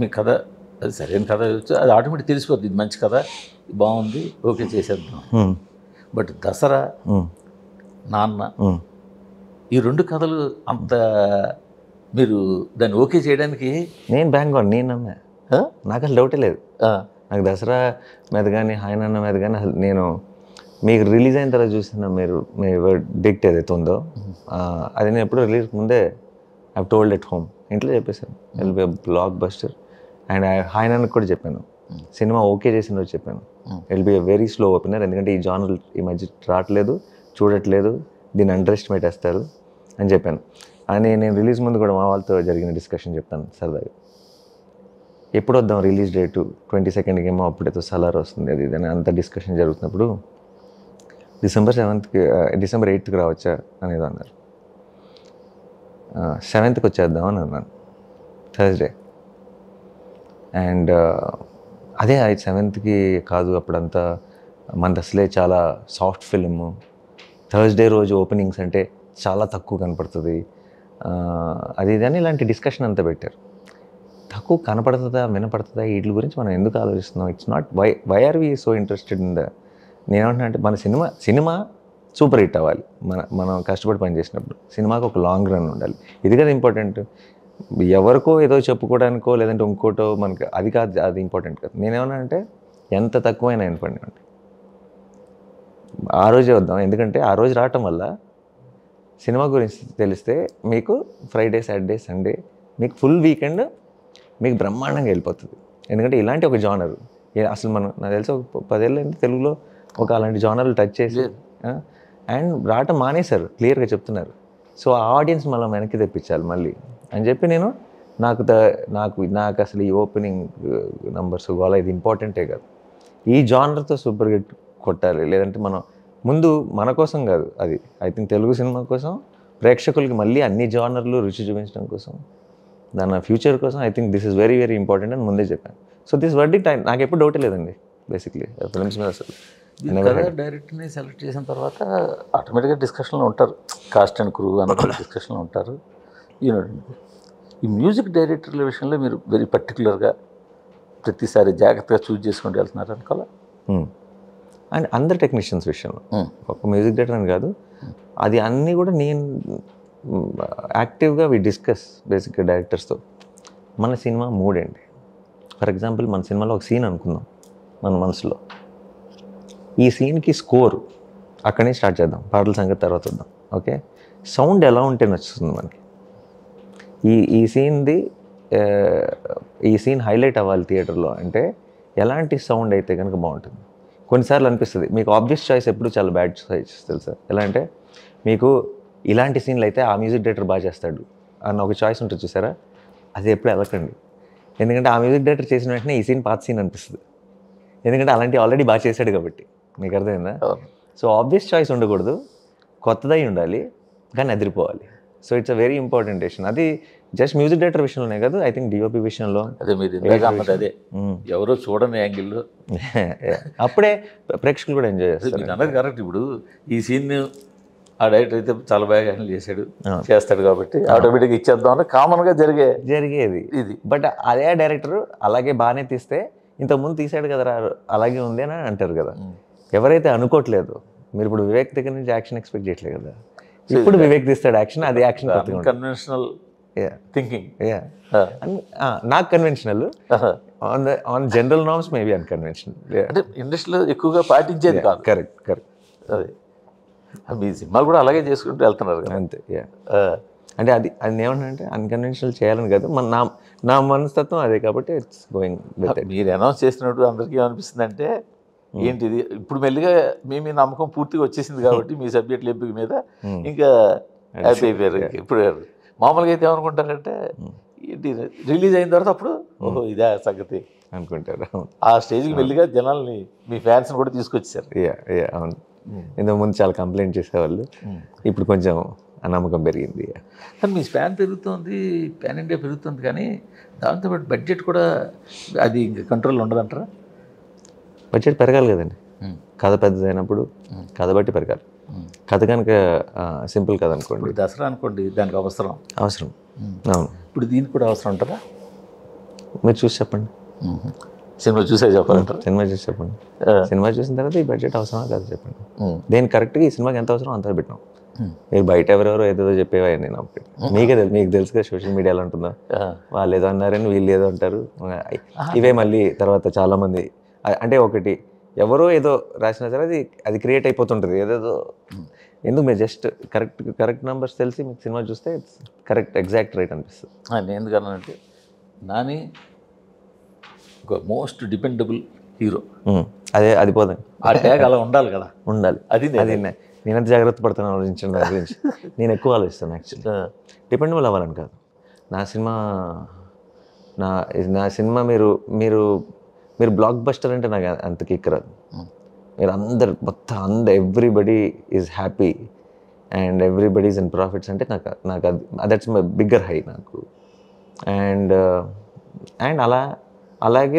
మీ కథ అది సరైన కథ అవ్వచ్చు, అది ఆటోమేటిక్ తెలిసిపోద్ది, ఇది మంచి కథ, బాగుంది, ఓకే చేసేద్దాం. బట్ దసరా, నాన్న, ఈ 2 కథలు అంత మీరు దాన్ని ఓకే చేయడానికి నేను బ్యాంక్ నేను నమ్మా, నాకు అసలు డౌటే లేదు. నాకు దసరా మీద కానీ హాయనన్న మీద కానీ అసలు నేను మీకు రిలీజ్ అయిన తర్వాత చూసిన మీరు డిక్ట్ ఏదైతే ఉందో అది నేను ఎప్పుడు రిలీజ్ ముందే ఐ టోల్డ్ ఎట్ హోమ్, ఇంట్లో చెప్పేశాను will be blockbuster. And హాయనన్నకు కూడా చెప్పాను, సినిమా ఓకే చేసిన రోజు చెప్పాను will be a very slow opener, ఎందుకంటే ఈ జానర్ ఈ మధ్య రావట్లేదు, చూడట్లేదు, దీన్ని అండర్ ఎస్టిమేట్ వేస్తారు అని చెప్పాను. అని నేను రిలీజ్ ముందు కూడా మా వాళ్ళతో జరిగిన డిస్కషన్ చెప్తాను సరదాగా. ఎప్పుడు వద్దాం రిలీజ్ డేటు, 22nd ఏమో అప్పుడైతే సలార్ వస్తుంది అది ఇది అని అంత డిస్కషన్ జరుగుతున్నప్పుడు December 8th రావచ్చా అనేది అన్నారు. 7th వచ్చేద్దాం అని అన్నాను, థర్స్డే. అండ్ అదే 7th కాదు, అప్పుడంతా మనది అసలే చాలా సాఫ్ట్ ఫిల్మ్, థర్స్డే రోజు ఓపెనింగ్స్ అంటే చాలా తక్కువ కనపడుతుంది, అది ఇది అని ఇలాంటి డిస్కషన్ అంతా పెట్టారు. తక్కువ కనపడుతుందా వినపడుతుందా వీటి గురించి మనం ఎందుకు ఆలోచిస్తున్నాం? It's not why are we so interested in the, నేనేమంటున్నా అంటే మన సినిమా సూపర్ హిట్ అవ్వాలి, మనం కష్టపడి పని చేసినప్పుడు సినిమాకి ఒక లాంగ్ రన్ ఉండాలి, ఇది కదా ఇంపార్టెంట్. ఎవరికో ఏదో చెప్పుకోవడానికో లేదంటే ఇంకోటో మనకి అది కాదు, అది ఇంపార్టెంట్ కాదు. నేనేమన్నా అంటే ఎంత తక్కువైనా వినపడినండి ఆ రోజే వద్దాం, ఎందుకంటే ఆ రోజు రావటం వల్ల సినిమా గురించి తెలిస్తే మీకు ఫ్రైడే సాటర్డే సండే మీకు ఫుల్ వీకెండ్ మీకు బ్రహ్మాండంగా వెళ్ళిపోతుంది. ఎందుకంటే ఇలాంటి ఒక జానర్ అసలు నాకు తెలిసి ఒక 10 ఏళ్ళైంది తెలుగులో ఒక అలాంటి జానర్లు టచ్ చేసి అండ్ రావటం మానేశారు, క్లియర్గా చెప్తున్నారు. సో ఆ ఆడియన్స్ మళ్ళీ వెనక్కి తెప్పించాలి మళ్ళీ అని చెప్పి నేను నాకు అసలు ఈ ఓపెనింగ్ నంబర్స్ గోలా ఇది ఇంపార్టెంటే కాదు, ఈ జానర్తో సూపర్ హిట్ కొట్టాలి. లేదంటే మనం ముందు మన కోసం కాదు, అది ఐ థింక్ తెలుగు సినిమా కోసం ప్రేక్షకులకి మళ్ళీ అన్ని జానర్లు రుచి చూపించడం కోసం, దాని ఫ్యూచర్ కోసం I think this is very very important అని ముందే చెప్పాను. సో దిస్ వర్డిక్ట్ నాకు ఎప్పుడు డౌటే లేదండి బేసిక్లీ ఫిల్మ్స్ మీద. అసలు డైరెక్టర్ని సెలెక్ట్ చేసిన తర్వాత ఆటోమేటిక్గా డిస్కషన్లో ఉంటారు, కాస్ట్ అండ్ క్రూ అన్నప్పుడు డిస్కషన్లో ఉంటారు. ఈ మ్యూజిక్ డైరెక్టర్ల విషయంలో మీరు వెరీ పర్టికులర్గా ప్రతిసారి జాగ్రత్తగా చూజ్ చేసుకుంటూ వెళ్తున్నారు అనుకోవాలి. అండ్ అందరు టెక్నీషియన్స్ విషయంలో, ఒక మ్యూజిక్ డైరెక్టర్ అని కాదు, అది అన్నీ కూడా నేను యాక్టివ్గా డిస్కస్ బేసిక్గా డైరెక్టర్స్తో. మన సినిమా మూడ్ ఏంటి, ఫర్ ఎగ్జాంపుల్ మన సినిమాలో ఒక సీన్ అనుకుందాం మన మనసులో, ఈ సీన్కి స్కోర్ అక్కడి నుంచి స్టార్ట్ చేద్దాం, పాటల సంగతి తర్వాత వద్దాం. ఓకే, సౌండ్ ఎలా ఉంటే నచ్చుతుంది మనకి, ఈ సీన్ హైలైట్ అవ్వాలి థియేటర్లో అంటే ఎలాంటి సౌండ్ అయితే కనుక బాగుంటుంది. కొన్నిసార్లు అనిపిస్తుంది మీకు ఆబ్వియస్ చాయిస్ ఎప్పుడు చాలా బ్యాడ్ చాయిస్ తెలుసా, ఎలా అంటే మీకు ఇలాంటి సీన్లు అయితే ఆ మ్యూజిక్ డైరెక్టర్ బాగా చేస్తాడు అన్న ఒక చాయిస్ ఉంటుంది చూసారా, అది ఎప్పుడు వెళ్ళకండి. ఎందుకంటే ఆ మ్యూజిక్ డైరెక్టర్ చేసిన వెంటనే ఈ సీన్ పాత సీన్ అనిపిస్తుంది, ఎందుకంటే అలాంటి ఆల్రెడీ బాగా చేశాడు కాబట్టి. మీకు అర్థమైందా? సో ఆబ్వియస్ చాయిస్ ఉండకూడదు, కొత్తదై ఉండాలి కానీ అదిరిపోవాలి. So it's a very important decision. అది జస్ట్ మ్యూజిక్ డైరెక్టర్ విషయంలోనే కాదు, ఐ థింక్ డిఓపి విషయంలో అదే మీరు ఇందాక అన్నది అదే, ఎవరో చూడని యాంగిల్లో అప్పుడే ప్రేక్షకులు కూడా ఎంజాయ్ చేస్తారు. మీరు అన్నది కరెక్ట్. ఇప్పుడు ఈ సీన్ ఆ డైరెక్టర్ అయితే చాలా బాగా హ్యాండిల్ చేస్తాడు కాబట్టి ఆటోమేటిక్గా ఇచ్చేద్దామని కామన్గా జరిగేది ఇది. బట్ అదే డైరెక్టర్ అలాగే బాగానే తీస్తే ఇంతకుముందు తీసాడు కదరా అలాగే ఉంది అని అంటారు కదా. ఎవరైతే అనుకోవట్లేదు, మీరు ఇప్పుడు వివేక్ దగ్గర నుంచి యాక్షన్ ఎక్స్పెక్ట్ చేయట్లేదు కదా, ఇప్పుడు వివేక్ తీస్తాడు యాక్షన్, అది యాక్షన్ కన్వెన్షనల్ థింకింగ్. నాకు conventional, on general norms maybe unconventional, అంటే ఇండస్ట్రీలో ఎక్కువగా పాటించేది కాదు. కరెక్ట్. అదే మీ సినిమాలు కూడా అలాగే చేసుకుంటూ వెళ్తున్నారు కదా. అంతే. అంటే అది ఏమన్నా అన్కన్వెన్షనల్ చేయాలని కాదు, నా మనస్తత్వం అదే కాబట్టి ఇట్స్ గోయింగ్ విత్ ఇట్. మీరు అనౌన్స్ చేసినప్పుడు అందరికీ ఏమనిపిస్తుంది అంటే ఏంటిది, ఇప్పుడు మెల్లిగా మీ నమ్మకం పూర్తిగా వచ్చేసింది కాబట్టి మీ సబ్జెక్టుల ఎంపిక మీద ఇంకా హ్యాపీ అయిపోయారు. ఇప్పుడు మామూలుగా అయితే ఏమనుకుంటారంటే ఏంటి రిలీజ్ అయిన తర్వాత అప్పుడు ఓహో ఇదే సంగతి అనుకుంటారు. ఆ స్టేజ్కి మెల్లిగా జనాల్ని మీ ఫ్యాన్స్ని కూడా తీసుకొచ్చారు. అవును, ఇంతకు ముందు చాలా కంప్లైంట్ చేసేవాళ్ళు, ఇప్పుడు కొంచెం ఆ నమ్మకం పెరిగింది. కానీ మీ స్పాన్ పెరుగుతుంది, పాన్ ఇండియా పెరుగుతుంది, కానీ దాంతోపాటు బడ్జెట్ కూడా అది ఇంకా కంట్రోల్లో ఉండదంటారా? బడ్జెట్ పెరగాలి కదండి, కథ పెద్దదైనప్పుడు కథ బట్టి పెరగాలి. కథ కనుక సింపుల్ కథ అనుకోండి, దసరా అనుకోండి, దానికి అవసరం. అవును. ఇప్పుడు దీనికి కూడా అవసరం ఉంటుందా? మీరు చూసి చెప్పండి. సినిమా చూసే చెప్పాలంటారు. సినిమా చూసి చెప్పండి. సినిమా చూసిన తర్వాత ఈ బడ్జెట్ అవసరమా కాదు చెప్పండి. దేని కరెక్ట్గా ఈ సినిమాకి ఎంత అవసరం అంతా పెట్టినాం. మీరు బయట ఎవరెవరో ఏదో చెప్పేవాడిని నేను అప్పుడు. మీకే తెలుసు, మీకు తెలుసు కదా సోషల్ మీడియాలో ఉంటుందా, వాళ్ళు ఏదో అన్నారని వీళ్ళు ఏదో అంటారు. ఇవే మళ్ళీ తర్వాత చాలామంది అంటే ఒకటి ఎవరో ఏదో రాసినా సరే అది క్రియేట్ అయిపోతుంటుంది ఏదేదో. ఎందుకు మీరు జస్ట్ కరెక్ట్ నెంబర్స్ తెలిసి మీకు సినిమా చూస్తే కరెక్ట్ ఎగ్జాక్ట్ రేట్ అనిపిస్తుంది. నేను ఎందుకన్నానంటే నాని ఒక మోస్ట్ డిపెండబుల్ హీరో. అది పోదండి, ఆ ట్యాగ్ అలా ఉండాలి కదా. ఉండాలి. అది నేనంత జాగ్రత్త పడతాను ఆలోచించండి దాని గురించి. నేను ఎక్కువ ఆలోచిస్తాను యాక్చువల్లీ. డిపెండబుల్ అవ్వాలని కాదు. నా సినిమా మీరు మీరు మీరు బ్లాక్ బస్టర్ అంటే నాకు అంత కిక్ రాదు. మీరు మొత్తం everybody is happy and everybody is in profits అంటే నాకు అది దట్స్ మై బిగ్గర్ హై నాకు. అండ్ అలాగే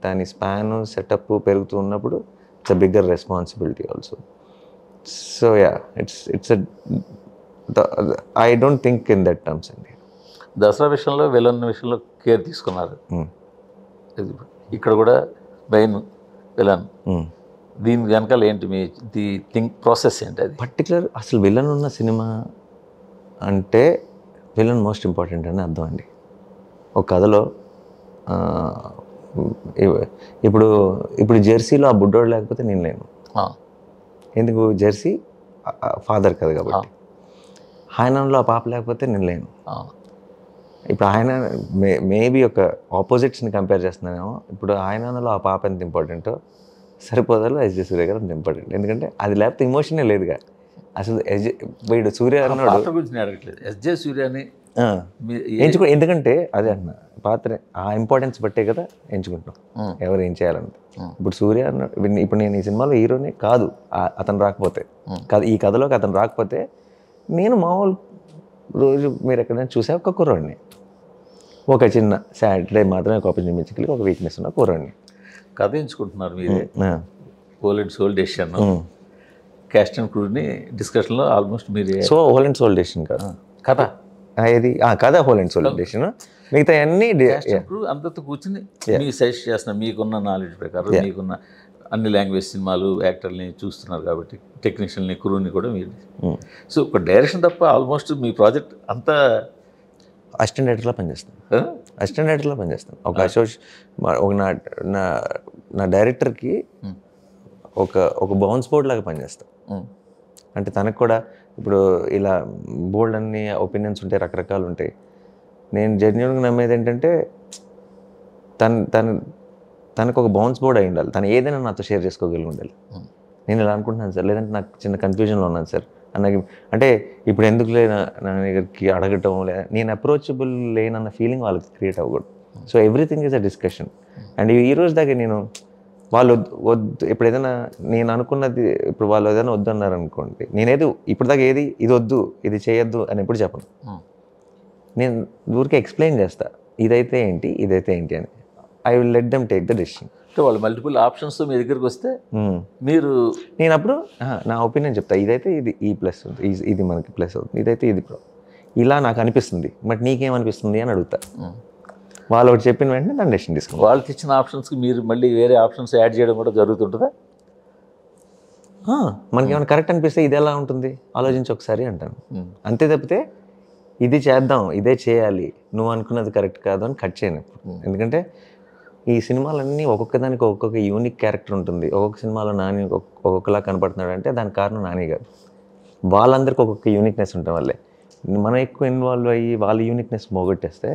దాని స్పాన్ సెటప్ పెరుగుతూ ఉన్నప్పుడు it's a bigger responsibility also. So yeah it's I don't think in that terms అండి. దసరా విషయంలో విలన్ విషయంలో కేర్ తీసుకున్నారు. ఇక్కడ కూడా మెయిన్ విలన్. దీని వెనకాల ఏంటి మీ ప్రాసెస్ ఏంటి? అది పర్టికులర్ అసలు విలన్ ఉన్న సినిమా అంటే విలన్ మోస్ట్ ఇంపార్టెంట్ అని అర్థం అండి. ఒక కథలో ఇప్పుడు జెర్సీలో ఆ బుడ్డోడు లేకపోతే నేను లేను. ఎందుకు? జెర్సీ ఫాదర్ కదా కాబట్టి. ఆయనలో ఆ పాప లేకపోతే నేను లేను. ఇప్పుడు ఆయన మేబీ ఒక ఆపోజిట్స్ని కంపేర్ చేస్తున్నానేమో. ఇప్పుడు ఆయనలో ఆ పాప ఎంత ఇంపార్టెంటో సరిపోదాలో ఎస్జే సూర్య గారు అంత ఇంపార్టెంట్. ఎందుకంటే అది లేకపోతే ఇమోషనే లేదుగా అసలు. వీడు సూర్య అన్నాడు గురించి అడగట్లేదు, ఎస్జే సూర్యని ఎందుకంటే అదే అన్న పాత్ర ఆ ఇంపార్టెన్స్ బట్టే కదా ఎంచుకుంటాం ఎవరు ఏం చేయాలంటే. ఇప్పుడు సూర్య అన్నాడు, ఇప్పుడు నేను ఈ సినిమాలో హీరోనే కాదు అతను రాకపోతే, ఈ కథలోకి అతను రాకపోతే నేను మామూలు రోజు మీరు ఎక్కడైనా చూసే ఒక కుర్రాడిని, ఒక చిన్న సాటర్డే మాత్రమే ఒక మిచ్చికలకి ఒక వీక్నెస్ ఉన్న కుర్రాడిని. కథ ఎంచుకుంటున్నారు మీరే, whole and soul decision. Cast and క్రూని డిస్కషన్లో ఆల్మోస్ట్ మీరే. So whole and soul decision కాదు కథ, ఇది కథ హోల్ అండ్ సోల్ డెసిషన్. మిగతా అన్నీ అందరితో కూర్చుని మీ సజెస్ట్ చేస్తున్నారు. మీకున్న నాలెడ్జ్ ప్రకారం మీకున్న అన్ని లాంగ్వేజ్ సినిమాలు యాక్టర్ని చూస్తున్నారు కాబట్టి టెక్నీషియన్ని క్రూని కూడా మీరు. సో ఒక డైరెక్షన్ తప్ప ఆల్మోస్ట్ మీ ప్రాజెక్ట్ అంతా అసిస్టెంట్ డైరెక్టర్లో పనిచేస్తాను. ఒక ఒక నా డైరెక్టర్కి ఒక బౌన్స్ బోర్డ్ లాగా పనిచేస్తాను. అంటే తనకు కూడా ఇప్పుడు ఇలా బోల్డ్ అన్ని ఒపీనియన్స్ ఉంటాయి, రకరకాలు ఉంటాయి. నేను జెన్యూన్గా నమ్మేది ఏంటంటే తనకు ఒక బౌన్స్ బోర్డ్ అయి ఉండాలి. తను ఏదైనా నాతో షేర్ చేసుకోగలిగి ఉండాలి. నేను ఇలా అనుకుంటున్నాను సార్, లేదంటే నాకు చిన్న కన్ఫ్యూజన్లో ఉన్నాను సార్ అన్నకి. అంటే ఇప్పుడు ఎందుకు నా దగ్గరికి అడగటం, లేదా నేను అప్రోచబుల్ లేనన్న ఫీలింగ్ వాళ్ళకి క్రియేట్ అవ్వకూడదు. So everything is a discussion. And ఈ రోజు దాకా నేను వాళ్ళు వద్దు, ఇప్పుడు ఏదైనా నేను అనుకున్నది ఇప్పుడు వాళ్ళు ఏదైనా వద్దు అన్నారు అనుకోండి, నేనేది ఇప్పటిదాకా ఇది వద్దు ఇది చేయొద్దు అని ఎప్పుడు చెప్పను. నేను ఊరికే ఎక్స్ప్లెయిన్ చేస్తా, ఇదైతే ఏంటి అని. I will let them take the decision. అంటే వాళ్ళు మల్టిపుల్ ఆప్షన్స్తో మీ దగ్గరికి వస్తే మీరు, నేను అప్పుడు నా ఒపీనియన్ చెప్తా. ఇదైతే ఈ ప్లస్ అవుతుంది, ఇది మనకి ప్లస్ అవుతుంది, ఇదైతే ఇది ఇలా నాకు అనిపిస్తుంది, బట్ నీకేమనిపిస్తుంది అని అడుగుతా. వాళ్ళు ఒకటి చెప్పిన వెంటనే దాని డెసిషన్ తీసుకుంటాం. వాళ్ళకి ఇచ్చిన ఆప్షన్స్కి మీరు మళ్ళీ వేరే ఆప్షన్స్ యాడ్ చేయడం కూడా జరుగుతుంటుందా? మనకి ఏమైనా కరెక్ట్ అనిపిస్తే ఇది ఎలా ఉంటుంది ఆలోచించి ఒకసారి అంటాను. అంతే తప్పితే ఇది చేద్దాం, ఇదే చేయాలి, నువ్వు అనుకున్నది కరెక్ట్ కాదు అని కట్ చేయను. ఎందుకంటే ఈ సినిమాలన్నీ ఒక్కొక్క దానికి ఒక్కొక్క యూనిక్ క్యారెక్టర్ ఉంటుంది. ఒక్కొక్క సినిమాలో నాని ఒక్కొక్కలా కనపడుతున్నాడు అంటే దానికి కారణం నాని కాదు, వాళ్ళందరికీ ఒక్కొక్క యూనిక్నెస్ ఉండటం వల్లే. మనం ఎక్కువ ఇన్వాల్వ్ అయ్యి వాళ్ళ యూనిక్నెస్ పోగొట్టేస్తే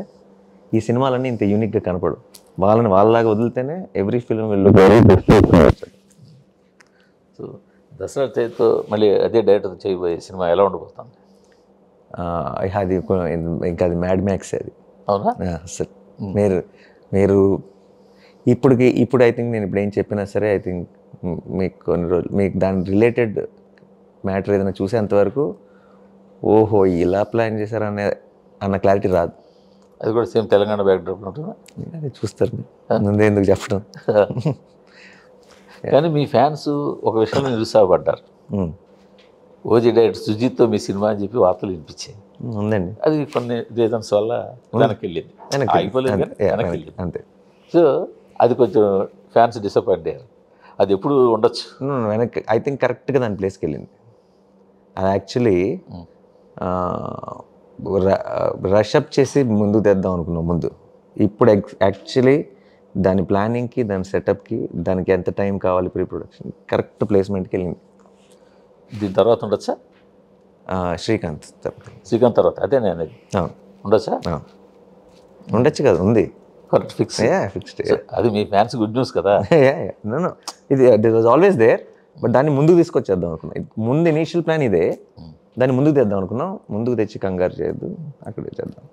ఈ సినిమాలన్నీ ఇంత యూనిక్గా కనపడు. వాళ్ళలాగా వదిలితేనే every film will look very best. So Dasara చేతితో మళ్ళీ అదే డైరెక్టర్ చేయబోయే సినిమా ఎలా ఉండబోతుంది? అది ఇంకా అది మ్యాడ్ మ్యాక్స్. అది అవునా? అసలు మీరు ఇప్పుడు ఐ థింక్ నేను ఇప్పుడు ఏం చెప్పినా సరే ఐ థింక్ మీకు కొన్ని రోజులు మీకు దాని రిలేటెడ్ మ్యాటర్ ఏదైనా చూసేంతవరకు ఓహో ఇలా ప్లాన్ చేశారు అన్న క్లారిటీ రాదు. అది కూడా సేమ్ తెలంగాణ బ్యాక్డ్రాప్ ఉంటుందా? అది చూస్తారు ముందే ఎందుకు చెప్పడం. కానీ మీ ఫ్యాన్స్ ఒక విషయంలో నిరుత్సాహపడ్డారు. ఓజీ డైరెక్టర్ సుజిత్తో మీ సినిమా అని చెప్పి వార్తలు వినిపించాయి. ఉందండి. అది కొన్ని రీజన్స్ వల్ల వెనక్కి వెళ్ళింది. అయిపోలేదు కానీ వెనక్కి వెళ్ళింది. అంతే. సో అది కొంచెం ఫ్యాన్స్ డిసప్పాయింట్ అయ్యారు. అది ఎప్పుడు ఉండొచ్చు. వెనక్కి ఐ థింక్ కరెక్ట్గా దాని ప్లేస్కి వెళ్ళింది. అది యాక్చువల్లీ రషప్ చేసి ముందుకు తెద్దాం అనుకున్నాం ముందు. ఇప్పుడు యాక్చువల్లీ దాని ప్లానింగ్కి, దాని సెటప్కి, దానికి ఎంత టైం కావాలి ప్రీ ప్రొడక్షన్, కరెక్ట్ ప్లేస్మెంట్కి వెళ్ళింది. దీని తర్వాత ఉండొచ్చా? శ్రీకాంత్ తర్వాత అదే నేను అనేది ఉండొచ్చా? ఉండొచ్చు కదా, ఉంది. Correct fix. ఫిక్స్డ్. అది మీ ఫ్యాన్స్ గుడ్ న్యూస్ కదా. ఇది it was always there, but దాన్ని ముందుకు తీసుకొచ్చేద్దాం అనుకున్నాం. ముందు ఇనీషియల్ ప్లాన్ ఇదే, దాన్ని ముందుకు తెద్దాం అనుకున్నాం. ముందుకు తెచ్చి కంగారు చేయొద్దు, అక్కడే చేద్దాం.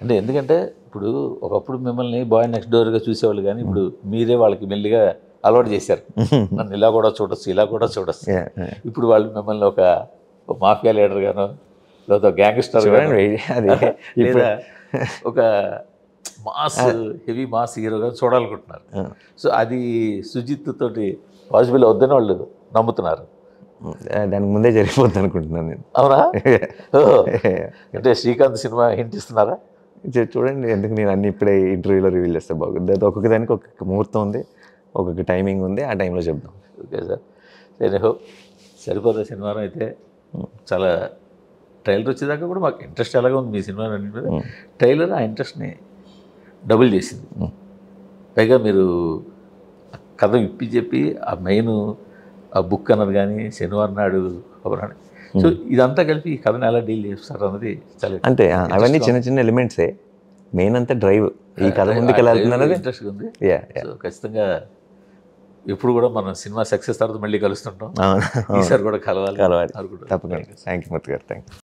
అంటే ఎందుకంటే ఇప్పుడు ఒకప్పుడు మిమ్మల్ని బాయ్ నెక్స్ట్ డోర్గా చూసేవాళ్ళు, కానీ ఇప్పుడు మీరే వాళ్ళకి మెల్లిగా అలవాటు చేశారు. నన్ను ఇలా కూడా చూడొచ్చు, ఇలా కూడా చూడొచ్చు. ఇప్పుడు వాళ్ళు మిమ్మల్ని ఒక మాఫియా లీడర్ గాను, లేదా గ్యాంగ్స్టర్ లేదా ఒక మాస్ హెవీ మాస్ హీరోగా చూడాలనుకుంటున్నారు. సో అది సుజిత్ తోటి పాసిబుల్ అవుద్దని వాళ్ళు నమ్ముతున్నారు. దానికి ముందే జరిగిపోద్ది అనుకుంటున్నాను నేను. అవునా? అంటే శ్రీకాంత్ సినిమా హింట్ ఇస్తున్నారా? చూడండి, ఎందుకు నేను అన్ని ఇప్పుడే ఇంటర్వ్యూలో రివీల్ చేస్తే బాగుంది. అది ఒక్కొక్క దానికి ఒక్కొక్క ముహూర్తం ఉంది, ఒక్కొక్క టైమింగ్ ఉంది, ఆ టైంలో చెప్దాం. Okay sir. నేను సరిపోతా సినిమా అయితే చాలా ట్రైలర్ వచ్చేదాకా కూడా మాకు ఇంట్రెస్ట్ ఎలాగ ఉంది మీ సినిమా అన్నింటి మీద. ట్రైలర్ ఆ ఇంట్రెస్ట్ని డబుల్ చేసింది. పైగా మీరు కథ ఇప్పి చెప్పి ఆ మెయిన్ ఆ బుక్ అన్నది కానీ శనివారం నాడు కబరాని, సో ఇదంతా కలిపి ఈ కథను ఎలా డీల్ చేస్తారు అన్నది చాలా అంటే అవన్నీ చిన్న చిన్న ఎలిమెంట్సే. మెయిన్ అంతా డ్రైవ్, ఈ కథ ముందుకు ఎలా వెళ్తుంది అన్నది ఇంట్రెస్ట్గా ఉంది. సో ఖచ్చితంగా ఎప్పుడు కూడా మనం సినిమా సక్సెస్ తర్వాత మళ్ళీ కలుస్తుంటాం. ఈసారి కూడా కలవాలి. తప్పకుండా. థ్యాంక్ యూ మూర్తి గారు. Thank you.